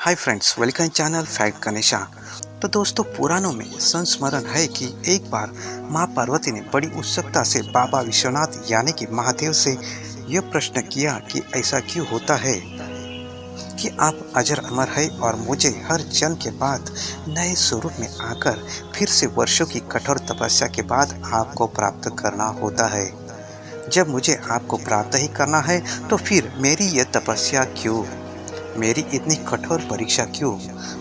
Hi friends, welcome channel fact Ganesha. तो दोस्तों, पुराणों में संस्मरण है कि एक बार माँ पार्वती ने बड़ी उत्सुकता से बाबा विश्वनाथ यानी कि महादेव से यह प्रश्न किया कि ऐसा क्यों होता है कि आप अजर अमर है और मुझे हर जन्म के बाद नए स्वरूप में आकर फिर से वर्षों की कठोर तपस्या के बाद आपको प्राप्त करना होता है। जब मुझे आपको प्राप्त ही करना है तो फिर मेरी यह तपस्या क्यों, मेरी इतनी कठोर परीक्षा क्यों,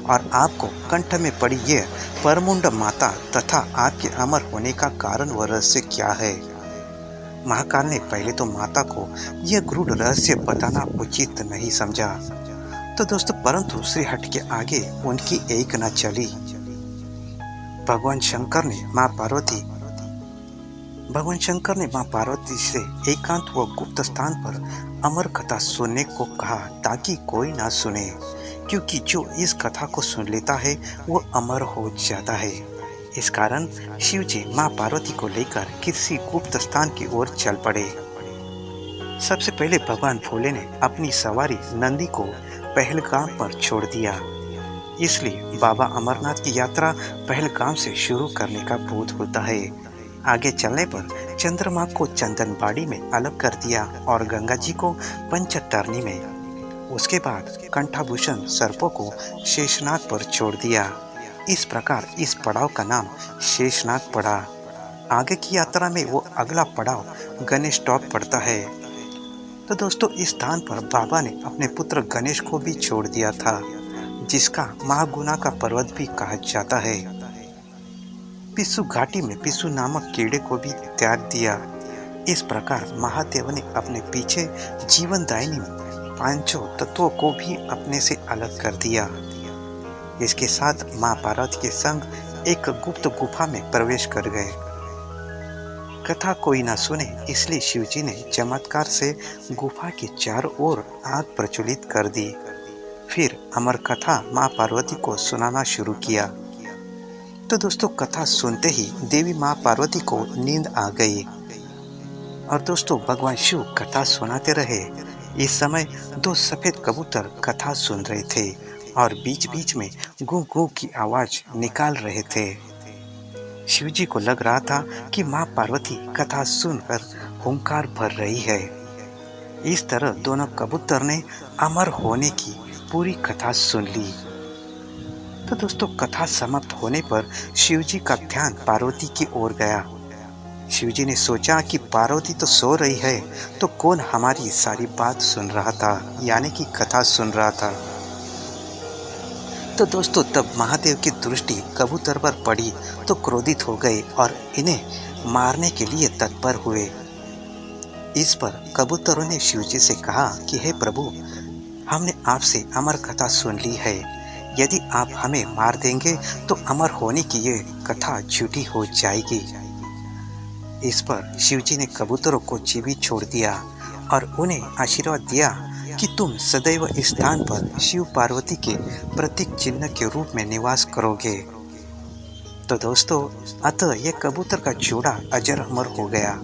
और आपको कंठ में पड़ी ये परमुंड माता तथा आपके अमर होने का कारण व रहस्य क्या है। महाकाल ने पहले तो माता को यह गूढ़ रहस्य बताना उचित नहीं समझा। तो दोस्तों, परंतु श्री हट के आगे उनकी एक न चली। भगवान शंकर ने माँ पार्वती माँ पार्वती से एकांत व गुप्त स्थान पर अमर कथा सुनने को कहा ताकि कोई ना सुने, क्योंकि जो इस कथा को सुन लेता है वो अमर हो जाता है। इस कारण शिव जी माँ पार्वती को लेकर किसी गुप्त स्थान की ओर चल पड़े। सबसे पहले भगवान भोले ने अपनी सवारी नंदी को पहलगाम पर छोड़ दिया। इसलिए बाबा अमरनाथ की यात्रा पहलगाम से शुरू करने का बोध होता है। आगे चलने पर चंद्रमा को चंदनबाड़ी में अलग कर दिया और गंगा जी को पंचतरणी में। उसके बाद कंठाभूषण सर्पों को शेषनाग पर छोड़ दिया। इस प्रकार इस पड़ाव का नाम शेषनाग पड़ा। आगे की यात्रा में वो अगला पड़ाव गणेश टॉप पड़ता है। तो दोस्तों, इस स्थान पर बाबा ने अपने पुत्र गणेश को भी छोड़ दिया था, जिसका महागुना का पर्वत भी कहा जाता है। पिस्सू घाटी में पिस्सू नामक कीड़े को भी त्याग दिया। इस प्रकार महादेव ने अपने पीछे जीवनदायिनी पांचों तत्वों को भी अपने से अलग कर दिया। इसके साथ माँ पार्वती के संग एक गुप्त गुफा में प्रवेश कर गए। कथा कोई ना सुने, इसलिए शिवजी ने चमत्कार से गुफा के चारों ओर आग प्रज्वलित कर दी। फिर अमर कथा माँ पार्वती को सुनाना शुरू किया। तो दोस्तों, कथा सुनते ही देवी माँ पार्वती को नींद आ गई और दोस्तों भगवान शिव कथा सुनाते रहे। इस समय दो सफेद कबूतर कथा सुन रहे थे और बीच बीच में गू गू की आवाज निकाल रहे थे। शिवजी को लग रहा था कि माँ पार्वती कथा सुनकर हुंकार भर रही है। इस तरह दोनों कबूतर ने अमर होने की पूरी कथा सुन ली। तो दोस्तों, कथा समाप्त होने पर शिवजी का ध्यान पार्वती की ओर गया। शिवजी ने सोचा कि पार्वती तो सो रही है, तो कौन हमारी सारी बात सुन रहा था, यानी कि कथा सुन रहा था। तो दोस्तों, तब महादेव की दृष्टि कबूतर पर पड़ी तो क्रोधित हो गए और इन्हें मारने के लिए तत्पर हुए। इस पर कबूतरों ने शिवजी से कहा कि हे प्रभु, हमने आपसे अमर कथा सुन ली है। यदि आप हमें मार देंगे तो अमर होने की ये कथा झूठी हो जाएगी। इस पर शिवजी ने कबूतरों को जीवित छोड़ दिया और उन्हें आशीर्वाद दिया कि तुम सदैव इस स्थान पर शिव पार्वती के प्रतीक चिन्ह के रूप में निवास करोगे। तो दोस्तों, अतः यह कबूतर का जोड़ा अजर अमर हो गया।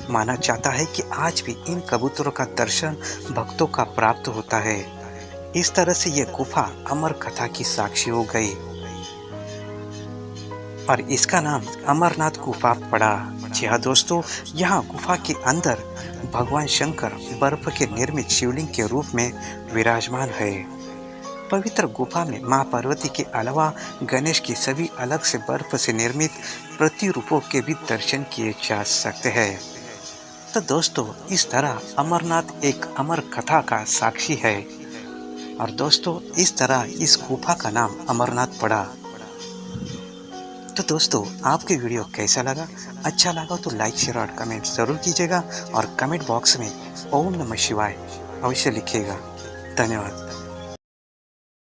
माना जाता है कि आज भी इन कबूतरों का दर्शन भक्तों का प्राप्त होता है। इस तरह से यह गुफा अमर कथा की साक्षी हो गई और इसका नाम अमरनाथ गुफा पड़ा। जी हाँ दोस्तों, यहाँ गुफा के अंदर भगवान शंकर बर्फ के निर्मित शिवलिंग के रूप में विराजमान है। पवित्र गुफा में माँ पार्वती के अलावा गणेश की सभी अलग से बर्फ से निर्मित प्रतिरूपों के भी दर्शन किए जा सकते हैं। तो दोस्तों, इस तरह अमरनाथ एक अमर कथा का साक्षी है और दोस्तों, इस तरह इस गुफा का नाम अमरनाथ पड़ा। तो दोस्तों, आपके वीडियो कैसा लगा? अच्छा लगा तो लाइक, शेयर और कमेंट ज़रूर कीजिएगा और कमेंट बॉक्स में ओम नमः शिवाय अवश्य लिखिएगा। धन्यवाद।